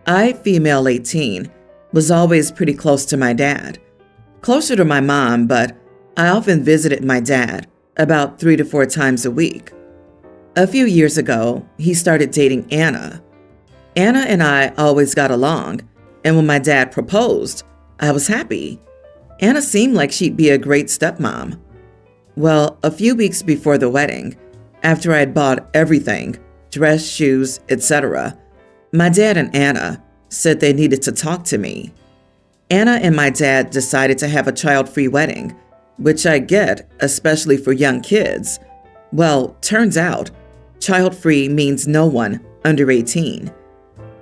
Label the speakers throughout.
Speaker 1: I, female 18, was always pretty close to my dad. Closer to my mom, but I often visited my dad about 3 to 4 times a week. A few years ago, he started dating Anna. Anna and I always got along, and when my dad proposed, I was happy. Anna seemed like she'd be a great stepmom. Well, a few weeks before the wedding, after I had bought everything, dress, shoes, etc., my dad and Anna said they needed to talk to me. Anna and my dad decided to have a child-free wedding, which I get, especially for young kids. Well, turns out, child-free means no one under 18.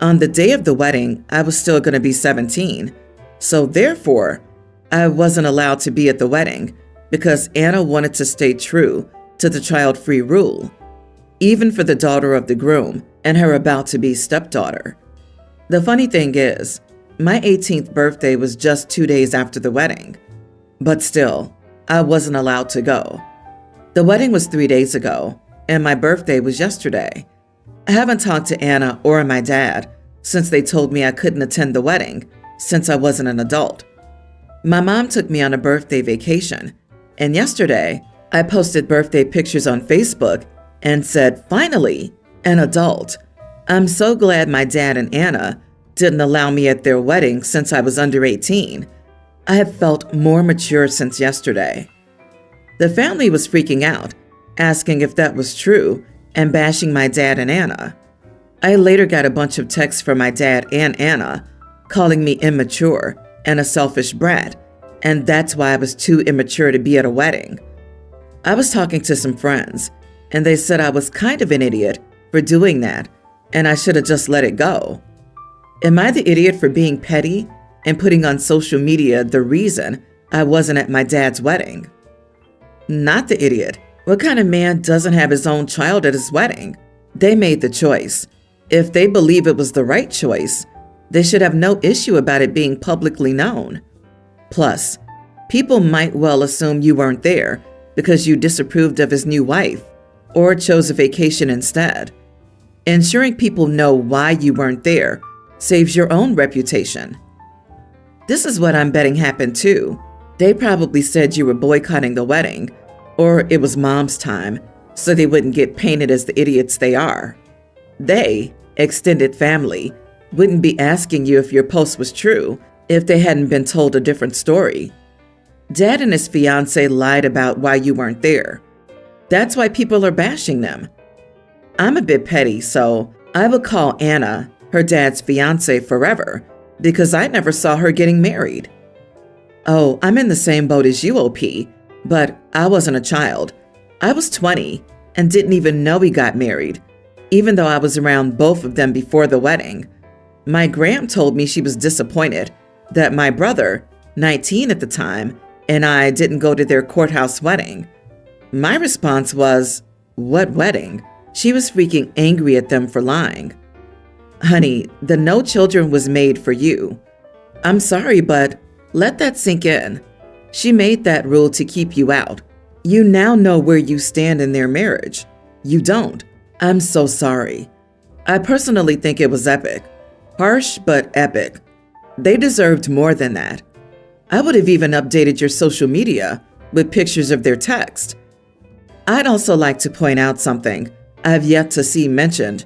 Speaker 1: On the day of the wedding, I was still going to be 17, so therefore, I wasn't allowed to be at the wedding because Anna wanted to stay true to the child-free rule, even for the daughter of the groom and her about-to-be stepdaughter. The funny thing is, my 18th birthday was just 2 days after the wedding, but still, I wasn't allowed to go. The wedding was 3 days ago, and my birthday was yesterday. I haven't talked to Anna or my dad since they told me I couldn't attend the wedding since I wasn't an adult. My mom took me on a birthday vacation, and yesterday I posted birthday pictures on Facebook and said, "Finally, an adult." I'm so glad my dad and Anna didn't allow me at their wedding since I was under 18. I have felt more mature since yesterday. The family was freaking out, asking if that was true and bashing my dad and Anna. I later got a bunch of texts from my dad and Anna calling me immature and a selfish brat, and that's why I was too immature to be at a wedding. I was talking to some friends, and they said I was kind of an idiot for doing that, and I should have just let it go. Am I the idiot for being petty and putting on social media the reason I wasn't at my dad's wedding? Not the idiot. What kind of man doesn't have his own child at his wedding? They made the choice. If they believe it was the right choice, they should have no issue about it being publicly known. Plus, people might well assume you weren't there because you disapproved of his new wife or chose a vacation instead. Ensuring people know why you weren't there saves your own reputation. This is what I'm betting happened too. They probably said you were boycotting the wedding, or it was mom's time, so they wouldn't get painted as the idiots they are. They, extended family, wouldn't be asking you if your post was true if they hadn't been told a different story. Dad and his fiancée lied about why you weren't there. That's why people are bashing them. I'm a bit petty, so I would call Anna, her dad's fiancée, forever, because I never saw her getting married. Oh, I'm in the same boat as you, OP, but I wasn't a child. I was 20 and didn't even know he got married, even though I was around both of them before the wedding. My gram told me she was disappointed that my brother, 19 at the time, and I didn't go to their courthouse wedding. My response was, "What wedding?" She was freaking angry at them for lying. Honey, the no children was made for you. I'm sorry, but let that sink in. She made that rule to keep you out. You now know where you stand in their marriage. You don't. I'm so sorry. I personally think it was epic. Harsh, but epic. They deserved more than that. I would have even updated your social media with pictures of their text. I'd also like to point out something I've yet to see mentioned.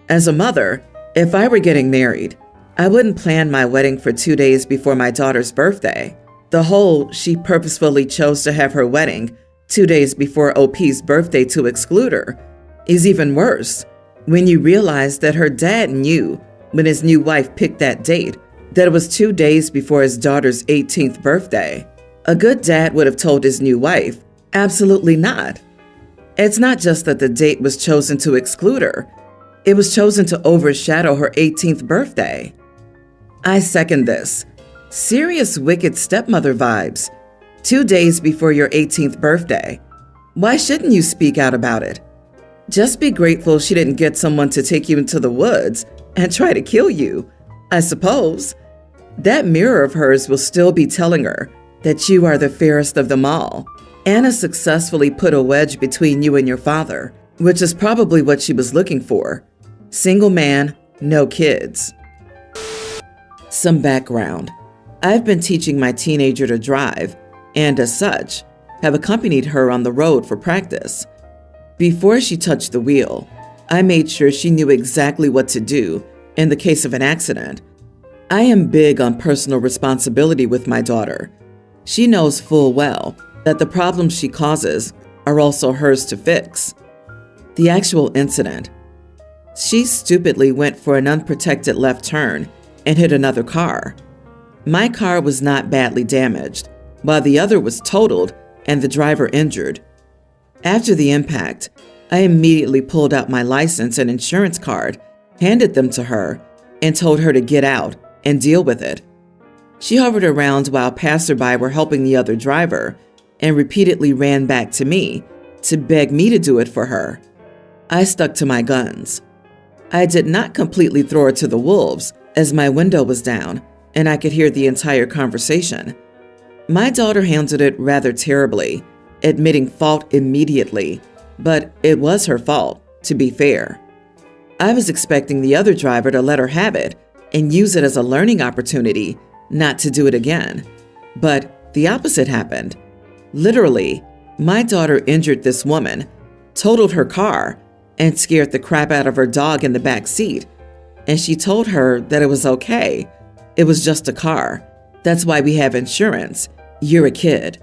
Speaker 1: As a mother, if I were getting married, I wouldn't plan my wedding for 2 days before my daughter's birthday. The whole she purposefully chose to have her wedding 2 days before OP's birthday to exclude her is even worse when you realize that her dad knew when his new wife picked that date that it was 2 days before his daughter's 18th birthday. A good dad would have told his new wife, absolutely not. It's not just that the date was chosen to exclude her, it was chosen to overshadow her 18th birthday. I second this. Serious wicked stepmother vibes. 2 days before your 18th birthday. Why shouldn't you speak out about it? Just be grateful she didn't get someone to take you into the woods and try to kill you, I suppose. That mirror of hers will still be telling her that you are the fairest of them all. Anna successfully put a wedge between you and your father, which is probably what she was looking for. Single man, no kids. Some background. I've been teaching my teenager to drive, and as such, have accompanied her on the road for practice. Before she touched the wheel, I made sure she knew exactly what to do in the case of an accident. I am big on personal responsibility with my daughter. She knows full well that the problems she causes are also hers to fix. The actual incident. She stupidly went for an unprotected left turn and hit another car. My car was not badly damaged, while the other was totaled and the driver injured. After the impact, I immediately pulled out my license and insurance card, handed them to her, and told her to get out and deal with it. She hovered around while passerby were helping the other driver and repeatedly ran back to me to beg me to do it for her. I stuck to my guns. I did not completely throw her to the wolves as my window was down and I could hear the entire conversation. My daughter handled it rather terribly, admitting fault immediately, but it was her fault, to be fair. I was expecting the other driver to let her have it and use it as a learning opportunity not to do it again. But the opposite happened. Literally, my daughter injured this woman, totaled her car, and scared the crap out of her dog in the back seat. And she told her that it was okay. It was just a car. That's why we have insurance. You're a kid.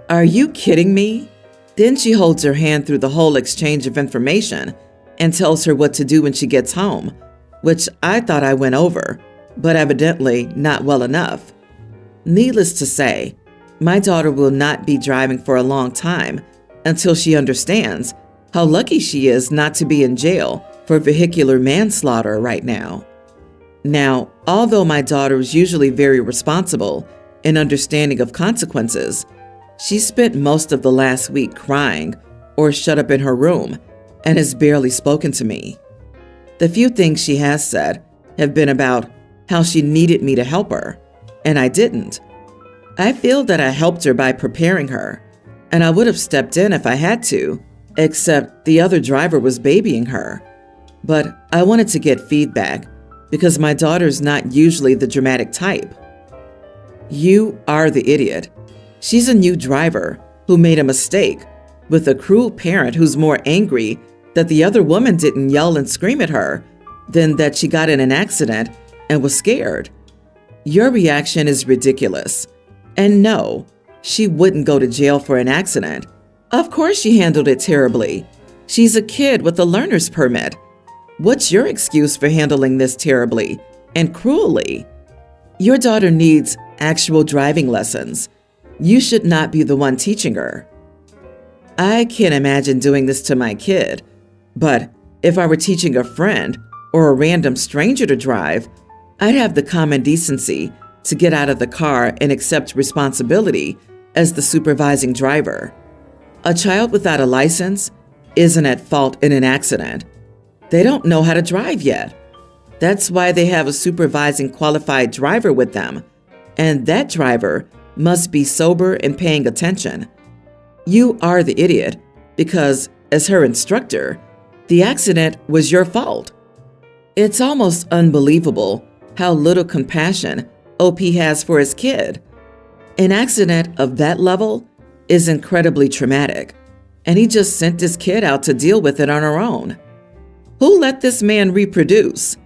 Speaker 1: Are you kidding me? Then she holds her hand through the whole exchange of information and tells her what to do when she gets home, which I thought I went over, but evidently not well enough. Needless to say, my daughter will not be driving for a long time until she understands how lucky she is not to be in jail for vehicular manslaughter right now. Now, although my daughter is usually very responsible and understanding of consequences, she spent most of the last week crying or shut up in her room and has barely spoken to me. The few things she has said have been about how she needed me to help her, and I didn't. I feel that I helped her by preparing her, and I would have stepped in if I had to, except the other driver was babying her. But I wanted to get feedback because my daughter's not usually the dramatic type. You are the idiot. She's a new driver who made a mistake with a cruel parent who's more angry that the other woman didn't yell and scream at her than that she got in an accident and was scared. Your reaction is ridiculous. And no, she wouldn't go to jail for an accident. Of course she handled it terribly. She's a kid with a learner's permit. What's your excuse for handling this terribly and cruelly? Your daughter needs actual driving lessons. You should not be the one teaching her. I can't imagine doing this to my kid, but if I were teaching a friend or a random stranger to drive, I'd have the common decency to get out of the car and accept responsibility as the supervising driver. A child without a license isn't at fault in an accident. They don't know how to drive yet. That's why they have a supervising qualified driver with them, and that driver must be sober and paying attention. You are the idiot because, as her instructor, the accident was your fault. It's almost unbelievable how little compassion OP has for his kid. An accident of that level is incredibly traumatic, and he just sent his kid out to deal with it on her own. Who let this man reproduce?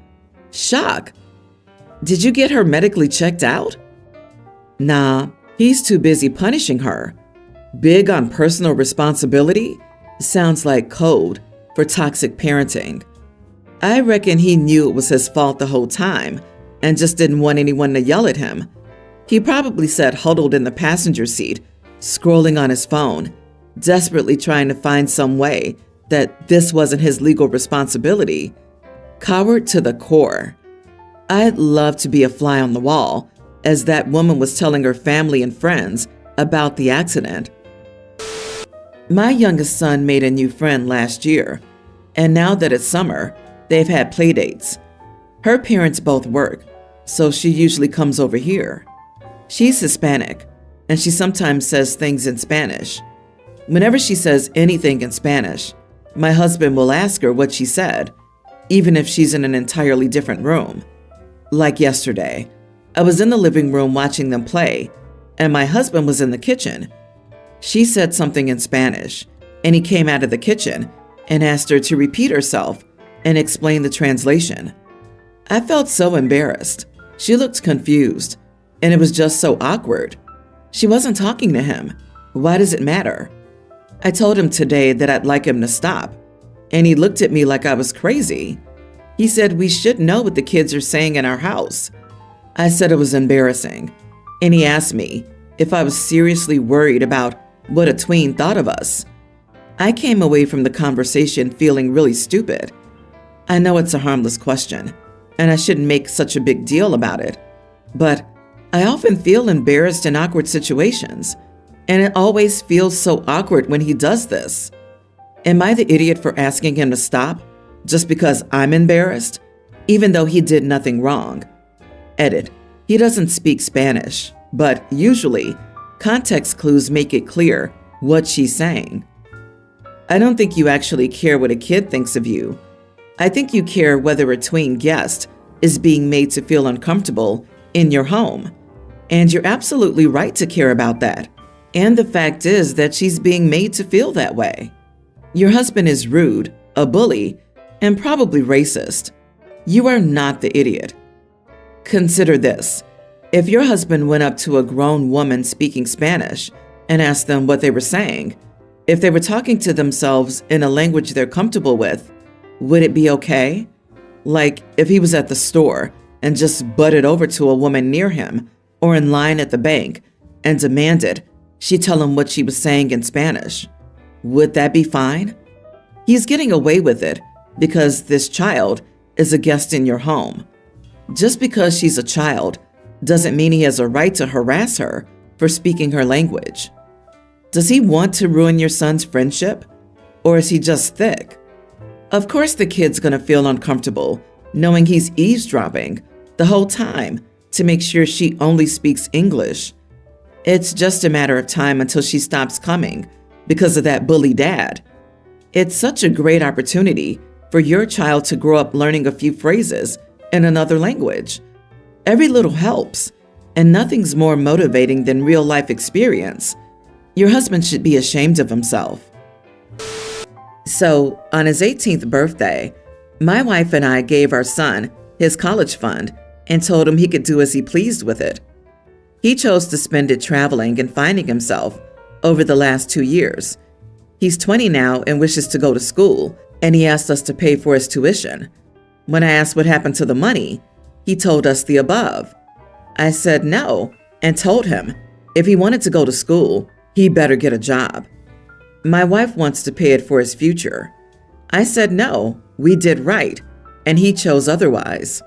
Speaker 1: Shock. Did you get her medically checked out? Nah, he's too busy punishing her. Big on personal responsibility sounds like code for toxic parenting. I reckon he knew it was his fault the whole time and just didn't want anyone to yell at him. He probably sat huddled in the passenger seat, scrolling on his phone, desperately trying to find some way that this wasn't his legal responsibility. Coward to the core. I'd love to be a fly on the wall as that woman was telling her family and friends about the accident. My youngest son made a new friend last year, and now that it's summer, they've had play dates. Her parents both work, so she usually comes over here. She's Hispanic, and she sometimes says things in Spanish. Whenever she says anything in Spanish, my husband will ask her what she said, even if she's in an entirely different room. Like yesterday, I was in the living room watching them play, and my husband was in the kitchen. She said something in Spanish, and he came out of the kitchen and asked her to repeat herself and explain the translation. I felt so embarrassed. She looked confused, and it was just so awkward. She wasn't talking to him. Why does it matter? I told him today that I'd like him to stop, and he looked at me like I was crazy. He said we should know what the kids are saying in our house. I said it was embarrassing, and he asked me if I was seriously worried about what a tween thought of us. I came away from the conversation feeling really stupid. I know it's a harmless question, and I shouldn't make such a big deal about it, but I often feel embarrassed in awkward situations, and it always feels so awkward when he does this. Am I the idiot for asking him to stop just because I'm embarrassed, even though he did nothing wrong? Edit. He doesn't speak Spanish, but usually, context clues make it clear what she's saying. I don't think you actually care what a kid thinks of you. I think you care whether a tween guest is being made to feel uncomfortable in your home. And you're absolutely right to care about that. And the fact is that she's being made to feel that way. Your husband is rude, a bully, and probably racist. You are not the idiot. Consider this. If your husband went up to a grown woman speaking Spanish and asked them what they were saying, if they were talking to themselves in a language they're comfortable with, would it be okay? Like if he was at the store and just butted over to a woman near him or in line at the bank and demanded she tell him what she was saying in Spanish. Would that be fine? He's getting away with it because this child is a guest in your home. Just because she's a child doesn't mean he has a right to harass her for speaking her language. Does he want to ruin your son's friendship? Or is he just thick? Of course the kid's gonna feel uncomfortable knowing he's eavesdropping the whole time to make sure she only speaks English. It's just a matter of time until she stops coming because of that bully dad. It's such a great opportunity for your child to grow up learning a few phrases in another language. Every little helps, and nothing's more motivating than real-life experience. Your husband should be ashamed of himself. So, on his 18th birthday, my wife and I gave our son his college fund and told him he could do as he pleased with it. He chose to spend it traveling and finding himself over the last 2 years. He's 20 now and wishes to go to school, and he asked us to pay for his tuition. When I asked what happened to the money, he told us the above. I said no and told him if he wanted to go to school, he better get a job. My wife wants to pay it for his future. I said no, we did right, and he chose otherwise.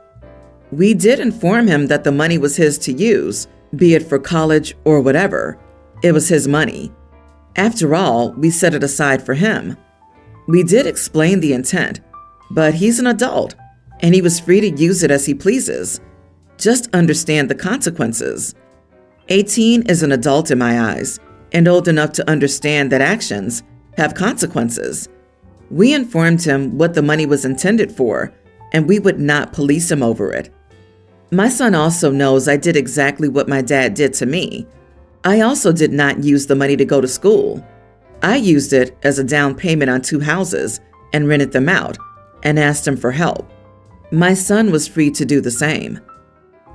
Speaker 1: We did inform him that the money was his to use, be it for college or whatever. It was his money. After all, we set it aside for him. We did explain the intent, but he's an adult, and he was free to use it as he pleases. Just understand the consequences. 18 is an adult in my eyes, and old enough to understand that actions have consequences. We informed him what the money was intended for, and we would not police him over it. My son also knows I did exactly what my dad did to me. I also did not use the money to go to school. I used it as a down payment on 2 houses and rented them out and asked him for help. My son was free to do the same.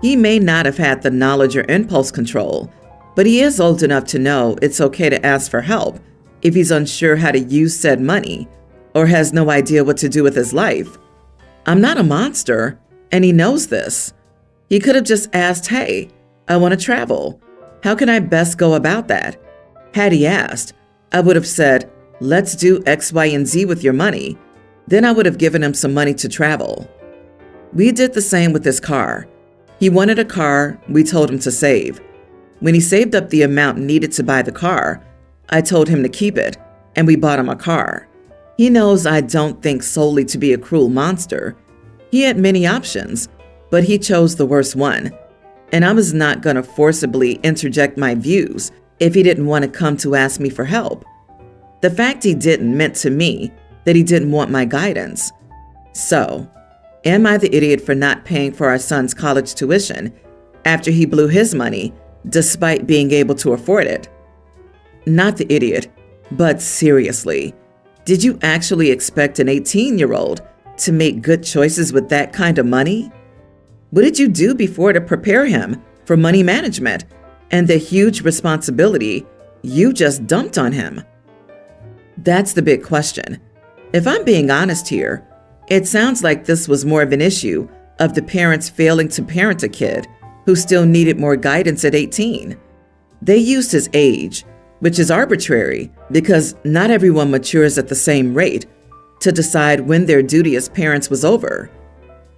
Speaker 1: He may not have had the knowledge or impulse control, but he is old enough to know it's okay to ask for help if he's unsure how to use said money or has no idea what to do with his life. I'm not a monster, and he knows this. He could have just asked, hey, I want to travel. How can I best go about that? Had he asked, I would have said, let's do X, Y, and Z with your money. Then I would have given him some money to travel. We did the same with his car. He wanted a car, we told him to save. When he saved up the amount needed to buy the car, I told him to keep it, and we bought him a car. He knows I don't think solely to be a cruel monster. He had many options, but he chose the worst one. And I was not going to forcibly interject my views if he didn't want to come to ask me for help. The fact he didn't meant to me that he didn't want my guidance. So, am I the idiot for not paying for our son's college tuition after he blew his money, despite being able to afford it. Not the idiot, but seriously, did you actually expect an 18-year-old to make good choices with that kind of money? What did you do before to prepare him for money management and the huge responsibility you just dumped on him? That's the big question. If I'm being honest here, it sounds like this was more of an issue of the parents failing to parent a kid who still needed more guidance at 18. They used his age, which is arbitrary because not everyone matures at the same rate, to decide when their duty as parents was over.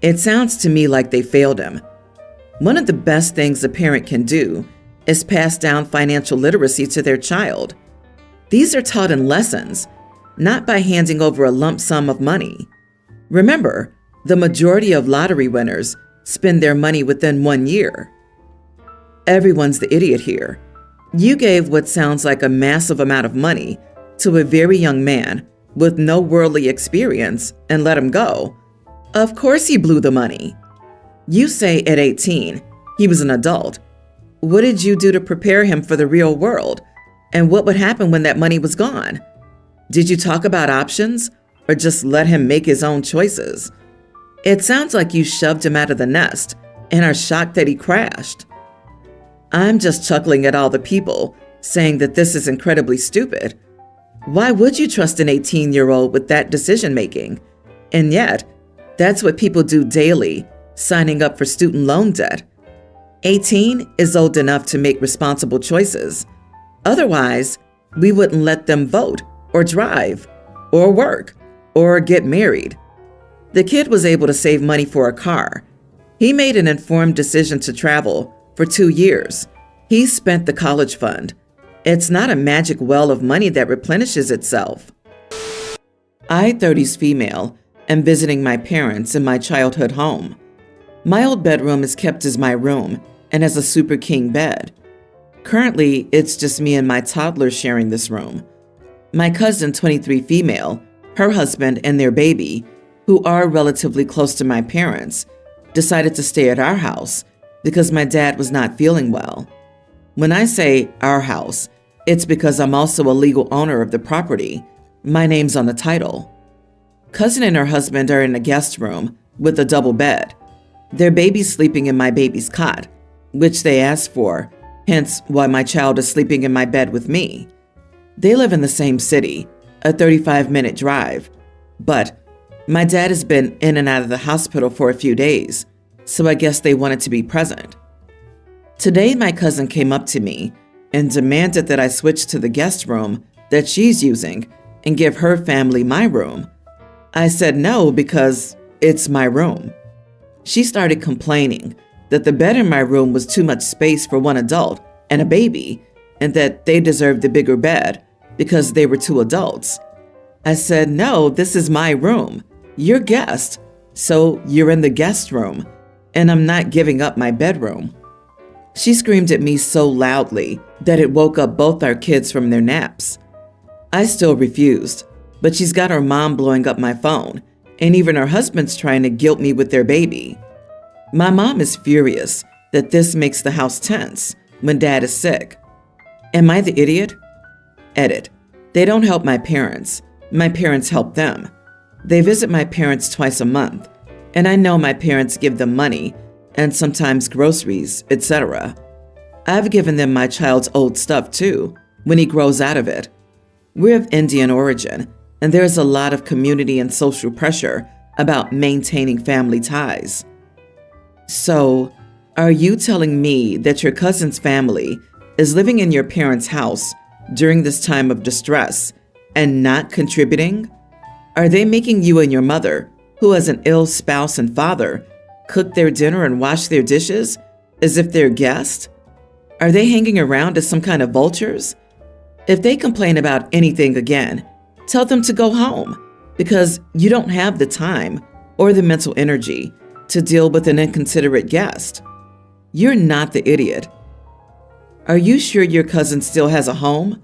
Speaker 1: It sounds to me like they failed him. One of the best things a parent can do is pass down financial literacy to their child. These are taught in lessons, not by handing over a lump sum of money. Remember, the majority of lottery winners spend their money within 1 year. Everyone's the idiot here. You gave what sounds like a massive amount of money to a very young man with no worldly experience and let him go. Of course he blew the money. You say at 18, he was an adult. What did you do to prepare him for the real world? And what would happen when that money was gone? Did you talk about options or just let him make his own choices? It sounds like you shoved him out of the nest and are shocked that he crashed. I'm just chuckling at all the people saying that this is incredibly stupid. Why would you trust an 18-year-old with that decision-making? And yet, that's what people do daily, signing up for student loan debt. 18 is old enough to make responsible choices. Otherwise, we wouldn't let them vote or drive or work or get married. The kid was able to save money for a car. He made an informed decision to travel for 2 years. He spent the college fund. It's not a magic well of money that replenishes itself. I, 30s female, am visiting my parents in my childhood home. My old bedroom is kept as my room and has a super king bed. Currently, it's just me and my toddler sharing this room. My cousin, 23 female, her husband, and their baby, who are relatively close to my parents, decided to stay at our house because my dad was not feeling well. When I say our house, it's because I'm also a legal owner of the property. My name's on the title. Cousin and her husband are in a guest room with a double bed. Their baby's sleeping in my baby's cot, which they asked for, hence why my child is sleeping in my bed with me. They live in the same city, a 35-minute drive, but my dad has been in and out of the hospital for a few days, so I guess they wanted to be present. Today, my cousin came up to me and demanded that I switch to the guest room that she's using and give her family my room. I said no because it's my room. She started complaining that the bed in my room was too much space for one adult and a baby, and that they deserved the bigger bed because they were 2 adults. I said, no, this is my room. You're guest, so you're in the guest room, and I'm not giving up my bedroom. She screamed at me so loudly that it woke up both our kids from their naps. I still refused, but she's got her mom blowing up my phone, and even her husband's trying to guilt me with their baby. My mom is furious that this makes the house tense when dad is sick. Am I the idiot? Edit. They don't help my parents. My parents help them. They visit my parents twice a month, and I know my parents give them money and sometimes groceries, etc. I've given them my child's old stuff too, when he grows out of it. We're of Indian origin, and there's a lot of community and social pressure about maintaining family ties. So, are you telling me that your cousin's family is living in your parents' house during this time of distress and not contributing? Are they making you and your mother, who has an ill spouse and father, cook their dinner and wash their dishes as if they're guests? Are they hanging around as some kind of vultures? If they complain about anything again, tell them to go home because you don't have the time or the mental energy to deal with an inconsiderate guest. You're not the idiot. Are you sure your cousin still has a home?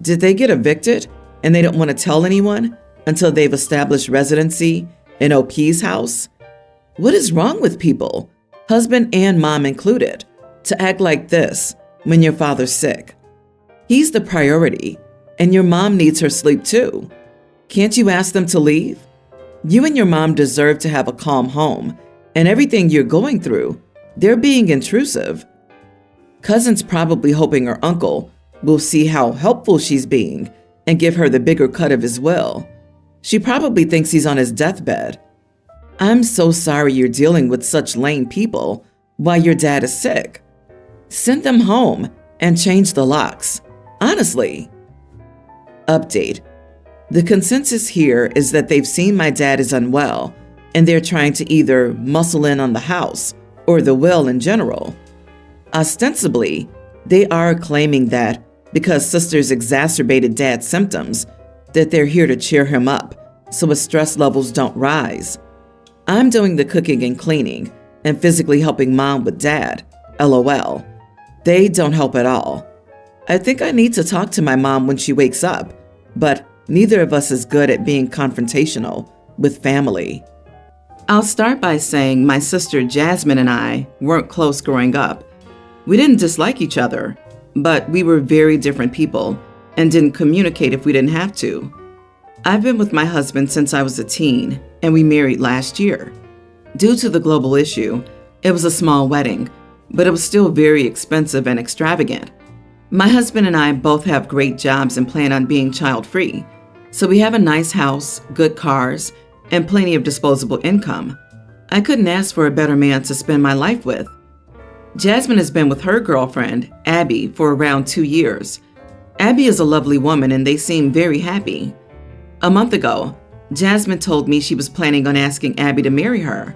Speaker 1: Did they get evicted and they don't want to tell anyone until they've established residency in OP's house? What is wrong with people, husband and mom included? to act like this when your father's sick? He's the priority, and your mom needs her sleep too. Can't you ask them to leave? You and your mom deserve to have a calm home, and everything you're going through, they're being intrusive. Cousin's probably hoping her uncle will see how helpful she's being and give her the bigger cut of his will. She probably thinks he's on his deathbed. I'm so sorry you're dealing with such lame people while your dad is sick. Send them home and change the locks. Honestly. Update. The consensus here is that they've seen my dad is unwell and they're trying to either muscle in on the house or the will in general. Ostensibly, they are claiming that because sisters exacerbated dad's symptoms, that they're here to cheer him up so his stress levels don't rise. I'm doing the cooking and cleaning and physically helping mom with dad. LOL. They don't help at all. I think I need to talk to my mom when she wakes up, but neither of us is good at being confrontational with family. I'll start by saying my sister Jasmine and I weren't close growing up. We didn't dislike each other, but we were very different people and didn't communicate if we didn't have to. I've been with my husband since I was a teen, and we married last year. Due to the global issue, it was a small wedding, but it was still very expensive and extravagant. My husband and I both have great jobs and plan on being child-free, so we have a nice house, good cars, and plenty of disposable income. I couldn't ask for a better man to spend my life with. Jasmine has been with her girlfriend, Abby, for around 2 years. Abby is a lovely woman and they seem very happy. A month ago, Jasmine told me she was planning on asking Abby to marry her.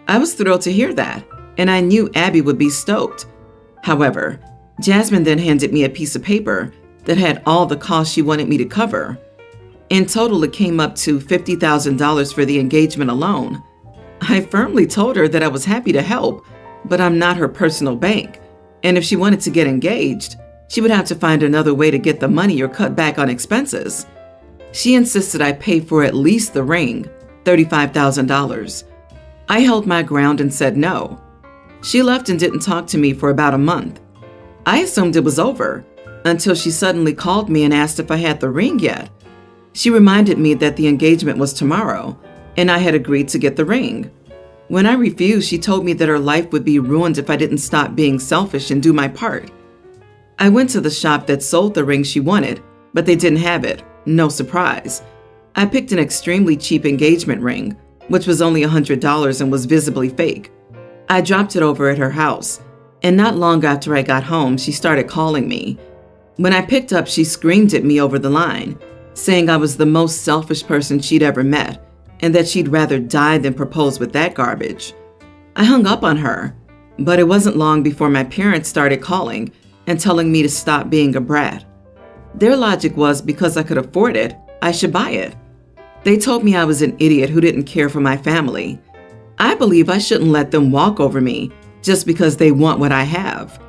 Speaker 1: I was thrilled to hear that, and I knew Abby would be stoked. However, Jasmine then handed me a piece of paper that had all the costs she wanted me to cover. In total, it came up to $50,000 for the engagement alone. I firmly told her that I was happy to help, but I'm not her personal bank, and if she wanted to get engaged, she would have to find another way to get the money or cut back on expenses. She insisted I pay for at least the ring, $35,000. I held my ground and said no. She left and didn't talk to me for about a month. I assumed it was over, until she suddenly called me and asked if I had the ring yet. She reminded me that the engagement was tomorrow, and I had agreed to get the ring. When I refused, she told me that her life would be ruined if I didn't stop being selfish and do my part. I went to the shop that sold the ring she wanted, but they didn't have it. No surprise. I picked an extremely cheap engagement ring, which was only $100 and was visibly fake. I dropped it over at her house, and not long after I got home, she started calling me. When I picked up, she screamed at me over the line, saying I was the most selfish person she'd ever met, and that she'd rather die than propose with that garbage. I hung up on her, but it wasn't long before my parents started calling and telling me to stop being a brat. Their logic was because I could afford it, I should buy it. They told me I was an idiot who didn't care for my family. I believe I shouldn't let them walk over me just because they want what I have.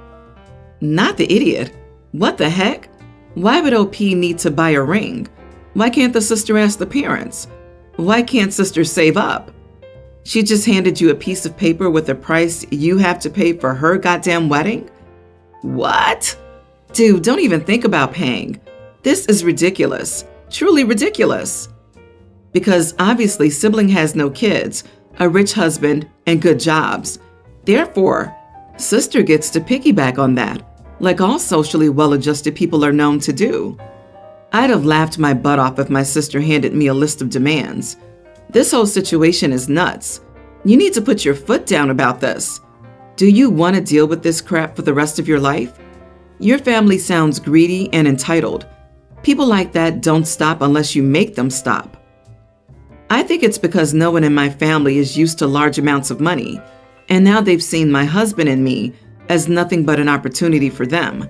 Speaker 1: Not the idiot. What the heck? Why would OP need to buy a ring? Why can't the sister ask the parents? Why can't sister save up? She just handed you a piece of paper with a price you have to pay for her goddamn wedding? What? Dude, don't even think about paying. This is ridiculous. Truly ridiculous. Because obviously sibling has no kids, a rich husband, and good jobs. Therefore, sister gets to piggyback on that, like all socially well-adjusted people are known to do. I'd have laughed my butt off if my sister handed me a list of demands. This whole situation is nuts. You need to put your foot down about this. Do you want to deal with this crap for the rest of your life? Your family sounds greedy and entitled. People like that don't stop unless you make them stop. I think it's because no one in my family is used to large amounts of money, and now they've seen my husband and me as nothing but an opportunity for them.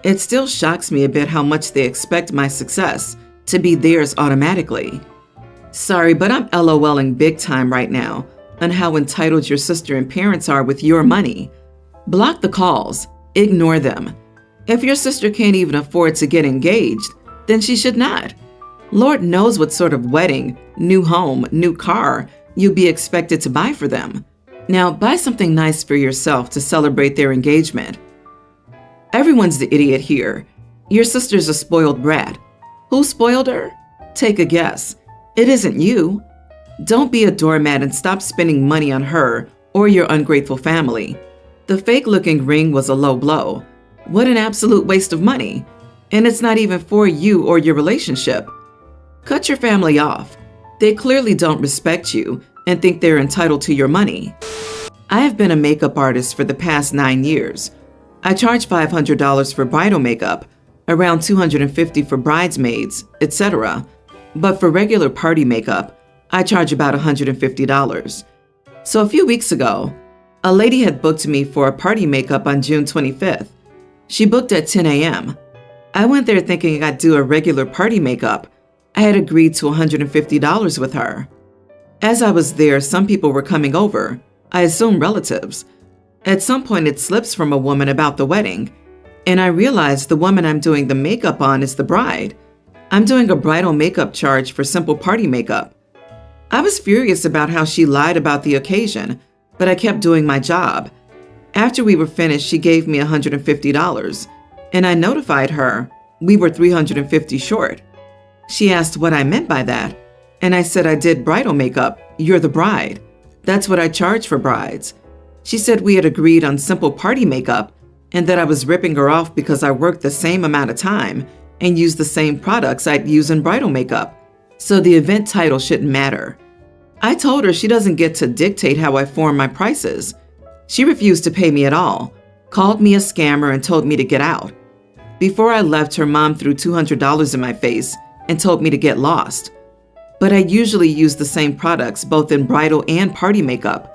Speaker 1: It still shocks me a bit how much they expect my success to be theirs automatically. Sorry, but I'm LOLing big time right now on how entitled your sister and parents are with your money. Block the calls. Ignore them. If your sister can't even afford to get engaged, then she should not. Lord knows what sort of wedding, new home, new car you'll be expected to buy for them. Now, buy something nice for yourself to celebrate their engagement. Everyone's the idiot here. Your sister's a spoiled brat. Who spoiled her? Take a guess. It isn't you. Don't be a doormat and stop spending money on her or your ungrateful family. The fake-looking ring was a low blow. What an absolute waste of money. And it's not even for you or your relationship. Cut your family off. They clearly don't respect you and think they're entitled to your money. I have been a makeup artist for the past 9 years. I charge $500 for bridal makeup, around $250 for bridesmaids, etc. But for regular party makeup, I charge about $150. So a few weeks ago, a lady had booked me for a party makeup on June 25th. She booked at 10 a.m. I went there thinking I'd do a regular party makeup. I had agreed to $150 with her. As I was there, some people were coming over, I assume relatives. At some point, it slips from a woman about the wedding, and I realized the woman I'm doing the makeup on is the bride. I'm doing a bridal makeup charge for simple party makeup. I was furious about how she lied about the occasion, but I kept doing my job. After we were finished, she gave me $150, and I notified her we were $350 short. She asked what I meant by that, and I said I did bridal makeup. You're the bride. That's what I charge for brides. She said we had agreed on simple party makeup and that I was ripping her off because I worked the same amount of time and used the same products I'd use in bridal makeup, so the event title shouldn't matter. I told her she doesn't get to dictate how I form my prices. She refused to pay me at all, called me a scammer, and told me to get out. Before I left, her mom threw $200 in my face and told me to get lost. But I usually use the same products both in bridal and party makeup.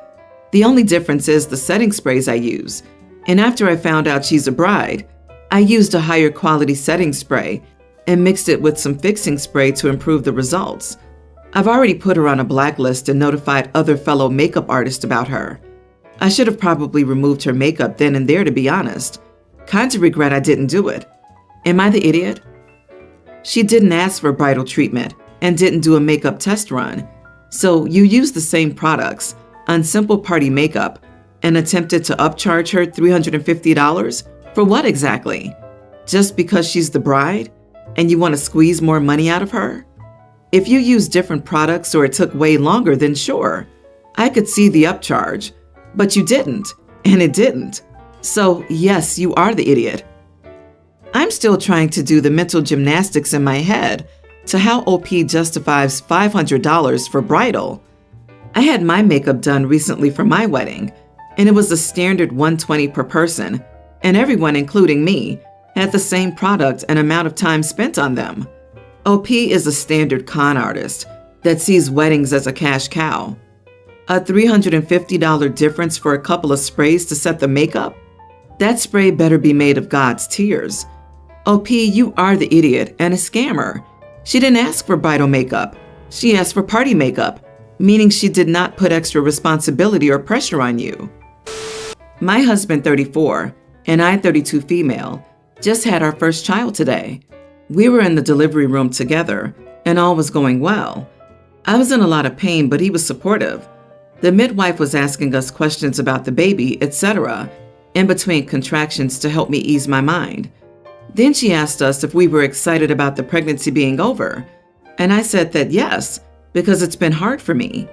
Speaker 1: The only difference is the setting sprays I use. And after I found out she's a bride, I used a higher quality setting spray and mixed it with some fixing spray to improve the results. I've already put her on a blacklist and notified other fellow makeup artists about her. I should have probably removed her makeup then and there, to be honest. Kind of regret I didn't do it. Am I the idiot? She didn't ask for bridal treatment and didn't do a makeup test run. So you used the same products on simple party makeup and attempted to upcharge her $350? For what exactly? Just because she's the bride and you want to squeeze more money out of her? If you used different products or it took way longer, then sure, I could see the upcharge, but you didn't, and it didn't. So yes, you are the idiot. I'm still trying to do the mental gymnastics in my head to how OP justifies $500 for bridal. I had my makeup done recently for my wedding, and it was a standard $120 per person, and everyone, including me, had the same product and amount of time spent on them. OP is a standard con artist that sees weddings as a cash cow. A $350 difference for a couple of sprays to set the makeup? That spray better be made of God's tears. OP, you are the idiot and a scammer. She didn't ask for bridal makeup. She asked for party makeup, meaning she did not put extra responsibility or pressure on you. My husband, 34, and I, 32 female, just had our first child today. We were in the delivery room together, and all was going well. I was in a lot of pain, but he was supportive. The midwife was asking us questions about the baby, etc., in between contractions to help me ease my mind. Then she asked us if we were excited about the pregnancy being over, and I said that yes, because it's been hard for me.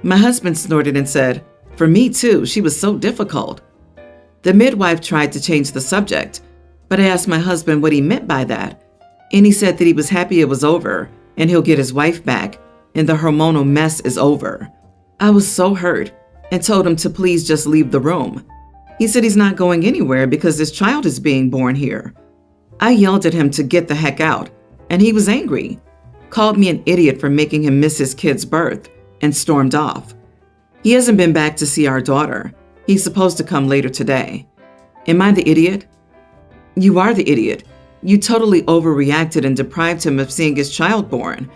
Speaker 1: My husband snorted and said, "For me too, she was so difficult." The midwife tried to change the subject, but I asked my husband what he meant by that, and he said that he was happy it was over and he'll get his wife back and the hormonal mess is over. I was so hurt and told him to please just leave the room. He said he's not going anywhere because his child is being born here. I yelled at him to get the heck out, and he was angry, called me an idiot for making him miss his kid's birth, and stormed off. He hasn't been back to see our daughter. He's supposed to come later today. Am I the idiot? You are the idiot. You totally overreacted and deprived him of seeing his child born.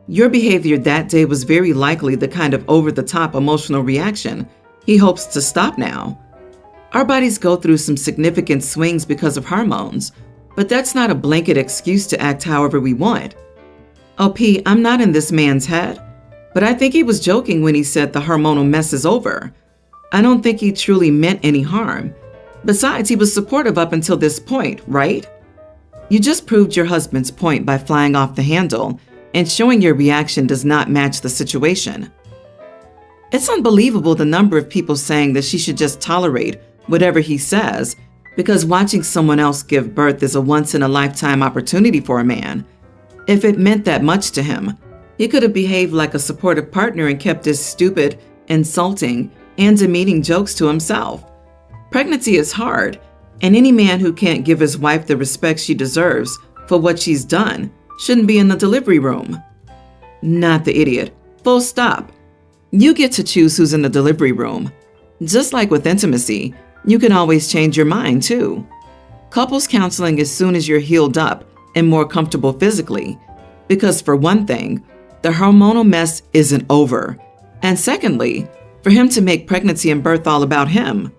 Speaker 1: Your behavior that day was very likely the kind of over-the-top emotional reaction he hopes to stop now. Our bodies go through some significant swings because of hormones, but that's not a blanket excuse to act however we want. OP, I'm not in this man's head, but I think he was joking when he said the hormonal mess is over. I don't think he truly meant any harm. Besides, he was supportive up until this point, right? You just proved your husband's point by flying off the handle and showing your reaction does not match the situation. It's unbelievable the number of people saying that she should just tolerate whatever he says because watching someone else give birth is a once-in-a-lifetime opportunity for a man. If it meant that much to him, he could have behaved like a supportive partner and kept his stupid, insulting, and demeaning jokes to himself. Pregnancy is hard, and any man who can't give his wife the respect she deserves for what she's done shouldn't be in the delivery room. Not the idiot. Full stop. You get to choose who's in the delivery room. Just like with intimacy, you can always change your mind too. Couples counseling as soon as you're healed up and more comfortable physically, because for one thing, the hormonal mess isn't over, and secondly, for him to make pregnancy and birth all about him.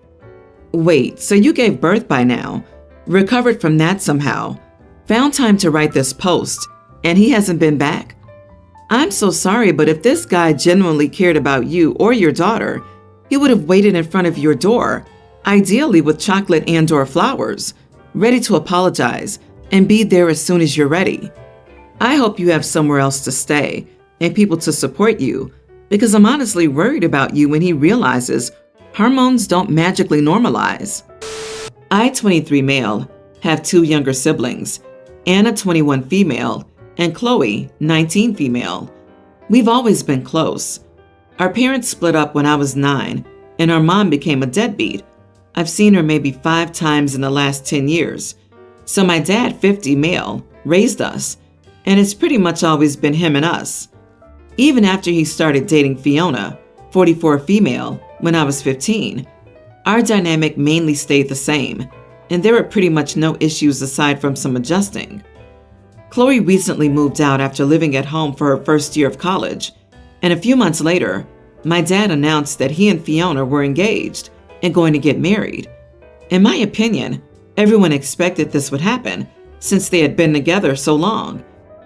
Speaker 1: Wait, so you gave birth by now, recovered from that somehow, found time to write this post, and he hasn't been back? I'm so sorry, but if this guy genuinely cared about you or your daughter, he would have waited in front of your door, ideally with chocolate and/or flowers, ready to apologize and be there as soon as you're ready. I hope you have somewhere else to stay and people to support you, because I'm honestly worried about you when he realizes hormones don't magically normalize. I, 23 male, have 2 younger siblings, Anna, 21 female, and Chloe, 19 female. We've always been close. Our parents split up when I was 9, and our mom became a deadbeat. I've seen her maybe 5 times in the last 10 years. So my dad, 50 male, raised us, and it's pretty much always been him and us. Even after he started dating Fiona, 44 female, when I was 15, our dynamic mainly stayed the same, and there were pretty much no issues aside from some adjusting. Chloe recently moved out after living at home for her first year of college, and a few months later, my dad announced that he and Fiona were engaged and going to get married. In my opinion, everyone expected this would happen since they had been together so long,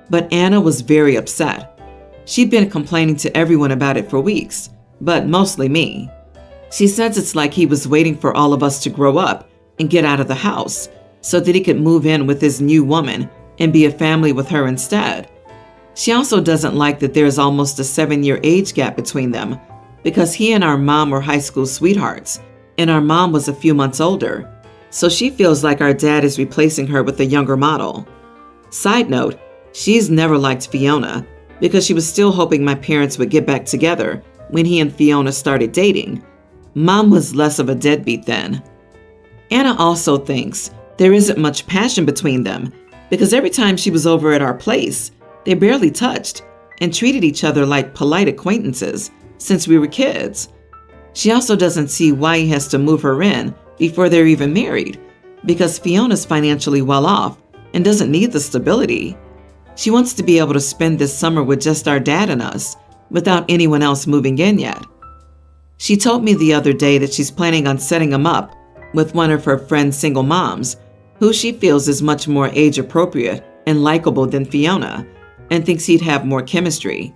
Speaker 1: but Anna was very upset. She'd been complaining to everyone about it for weeks, but mostly me. She says it's like he was waiting for all of us to grow up and get out of the house so that he could move in with his new woman and be a family with her instead. She also doesn't like that there's almost a 7-year age gap between them because he and our mom were high school sweethearts, and our mom was a few months older, so she feels like our dad is replacing her with a younger model. Side note, she's never liked Fiona because she was still hoping my parents would get back together when he and Fiona started dating. Mom was less of a deadbeat then. Anna also thinks there isn't much passion between them because every time she was over at our place, they barely touched and treated each other like polite acquaintances since we were kids. She also doesn't see why he has to move her in before they're even married, because Fiona's financially well off and doesn't need the stability. She wants to be able to spend this summer with just our dad and us, without anyone else moving in yet. She told me the other day that she's planning on setting him up with one of her friend's single moms, who she feels is much more age-appropriate and likable than Fiona, and thinks he'd have more chemistry.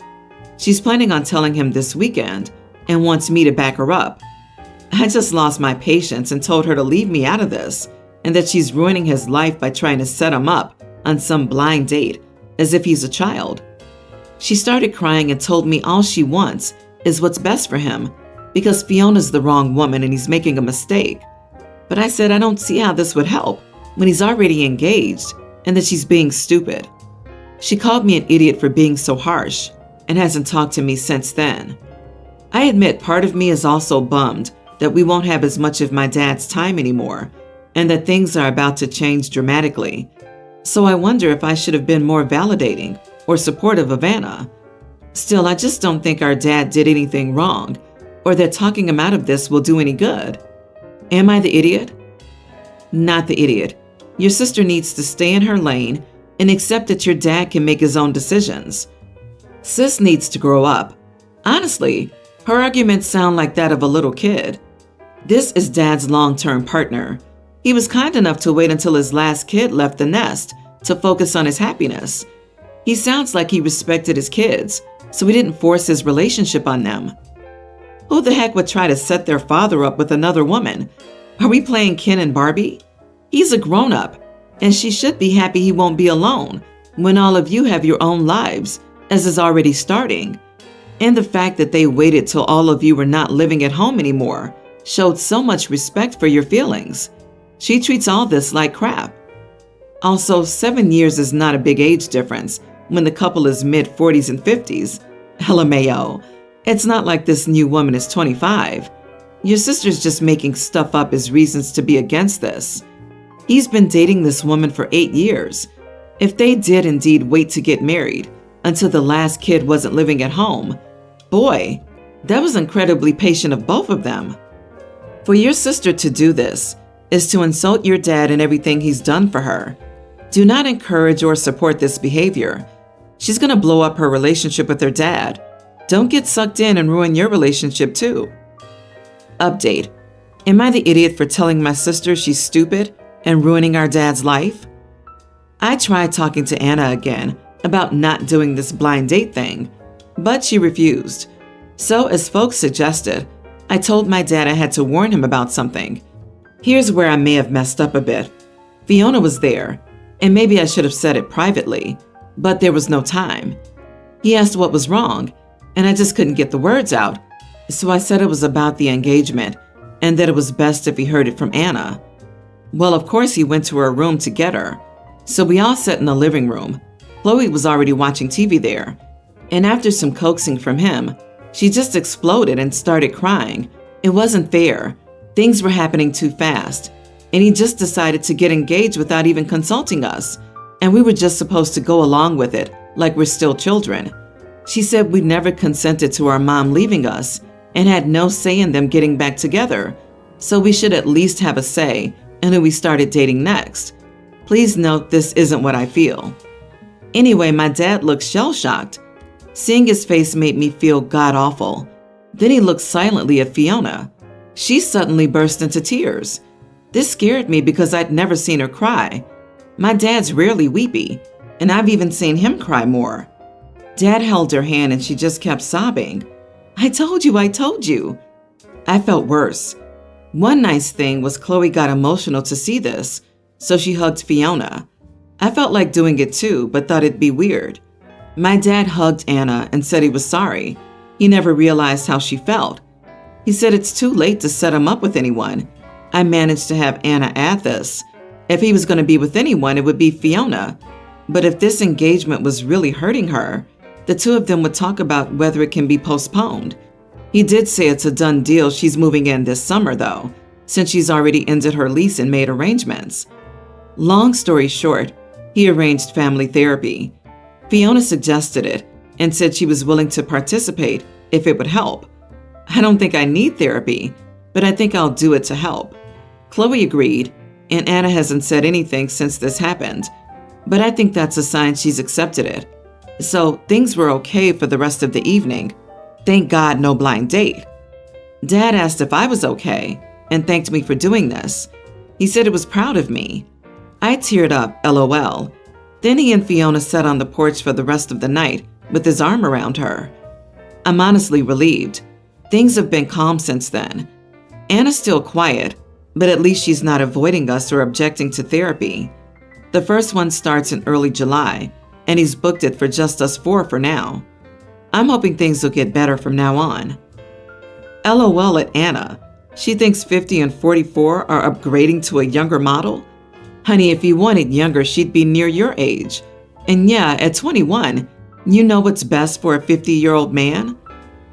Speaker 1: She's planning on telling him this weekend and wants me to back her up. I just lost my patience and told her to leave me out of this, and that she's ruining his life by trying to set him up on some blind date as if he's a child. She started crying and told me all she wants is what's best for him because Fiona's the wrong woman and he's making a mistake. But I said I don't see how this would help when he's already engaged and that she's being stupid. She called me an idiot for being so harsh and hasn't talked to me since then. I admit part of me is also bummed that we won't have as much of my dad's time anymore and that things are about to change dramatically. So I wonder if I should have been more validating or supportive of Anna. Still, I just don't think our dad did anything wrong or that talking him out of this will do any good. Am I the idiot? Not the idiot. Your sister needs to stay in her lane and accept that your dad can make his own decisions. Sis needs to grow up. Honestly, her arguments sound like that of a little kid. This is Dad's long-term partner. He was kind enough to wait until his last kid left the nest to focus on his happiness. He sounds like he respected his kids, so he didn't force his relationship on them. Who the heck would try to set their father up with another woman? Are we playing Ken and Barbie? He's a grown-up, and she should be happy he won't be alone when all of you have your own lives, as is already starting. And the fact that they waited till all of you were not living at home anymore showed so much respect for your feelings. She treats all this like crap. Also, 7 years is not a big age difference when the couple is mid-40s and 50s. LMAO. It's not like this new woman is 25. Your sister's just making stuff up as reasons to be against this. He's been dating this woman for 8 years. If they did indeed wait to get married until the last kid wasn't living at home, boy, that was incredibly patient of both of them. For your sister to do this is to insult your dad and everything he's done for her. Do not encourage or support this behavior. She's going to blow up her relationship with her dad. Don't get sucked in and ruin your relationship too. Update. Am I the idiot for telling my sister she's stupid and ruining our dad's life? I tried talking to Anna again about not doing this blind date thing, but she refused. So, as folks suggested, I told my dad I had to warn him about something. Here's where I may have messed up a bit. Fiona was there, and maybe I should have said it privately, but there was no time. He asked what was wrong, and I just couldn't get the words out, so I said it was about the engagement and that it was best if he heard it from Anna. Well, of course he went to her room to get her, so we all sat in the living room. Chloe was already watching TV there, and after some coaxing from him, she just exploded and started crying. It wasn't fair. Things were happening too fast, and he just decided to get engaged without even consulting us, and we were just supposed to go along with it like we're still children. She said we never consented to our mom leaving us and had no say in them getting back together, so we should at least have a say in who we started dating next. Please note this isn't what I feel. Anyway, my dad looked shell-shocked. Seeing his face made me feel god-awful. Then he looked silently at Fiona. She suddenly burst into tears. This scared me because I'd never seen her cry. My dad's rarely weepy, and I've even seen him cry more. Dad held her hand and she just kept sobbing. I told you. I felt worse. One nice thing was Chloe got emotional to see this, so she hugged Fiona. I felt like doing it too, but thought it'd be weird. My dad hugged Anna and said he was sorry. He never realized how she felt. He said it's too late to set him up with anyone. I managed to have Anna add this. If he was going to be with anyone, it would be Fiona. But if this engagement was really hurting her, the two of them would talk about whether it can be postponed. He did say it's a done deal. She's moving in this summer, though, since she's already ended her lease and made arrangements. Long story short, he arranged family therapy. Fiona suggested it and said she was willing to participate if it would help. I don't think I need therapy, but I think I'll do it to help. Chloe agreed, and Anna hasn't said anything since this happened, but I think that's a sign she's accepted it. So things were okay for the rest of the evening. Thank God, no blind date. Dad asked if I was okay and thanked me for doing this. He said he was proud of me. I teared up, LOL. Then he and Fiona sat on the porch for the rest of the night with his arm around her. I'm honestly relieved. Things have been calm since then. Anna's still quiet, but at least she's not avoiding us or objecting to therapy. The first one starts in early July, and he's booked it for just us four for now. I'm hoping things will get better from now on. LOL at Anna. She thinks 50 and 44 are upgrading to a younger model? Honey, if you wanted younger, she'd be near your age. And yeah, at 21, you know what's best for a 50-year-old man?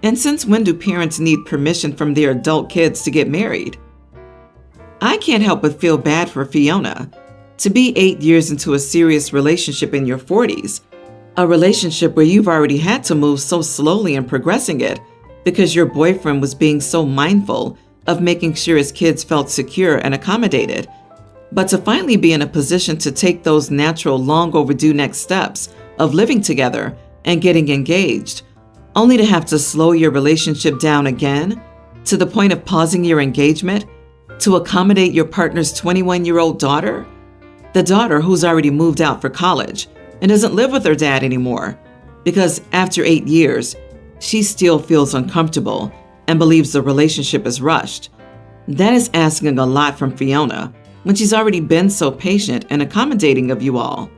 Speaker 1: And since when do parents need permission from their adult kids to get married? I can't help but feel bad for Fiona. To be 8 years into a serious relationship in your 40s, a relationship where you've already had to move so slowly in progressing it because your boyfriend was being so mindful of making sure his kids felt secure and accommodated. But to finally be in a position to take those natural, long overdue next steps of living together and getting engaged, only to have to slow your relationship down again to the point of pausing your engagement to accommodate your partner's 21-year-old daughter? The daughter who's already moved out for college and doesn't live with her dad anymore because after 8 years, she still feels uncomfortable and believes the relationship is rushed. That is asking a lot from Fiona when she's already been so patient and accommodating of you all.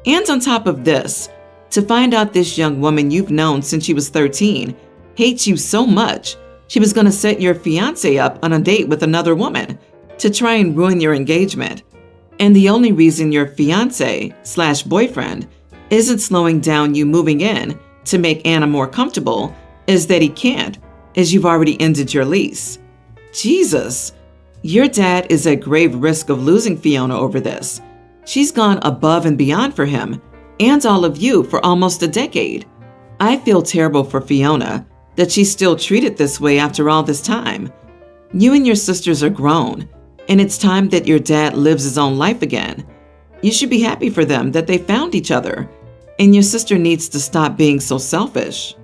Speaker 1: And on top of this, to find out this young woman you've known since she was 13 hates you so much, she was going to set your fiance up on a date with another woman to try and ruin your engagement. And the only reason your fiance/boyfriend isn't slowing down you moving in to make Anna more comfortable is that he can't, as you've already ended your lease. Jesus, your dad is at grave risk of losing Fiona over this. She's gone above and beyond for him and all of you for almost a decade. I feel terrible for Fiona that she's still treated this way after all this time. You and your sisters are grown, and it's time that your dad lives his own life again. You should be happy for them that they found each other, and your sister needs to stop being so selfish.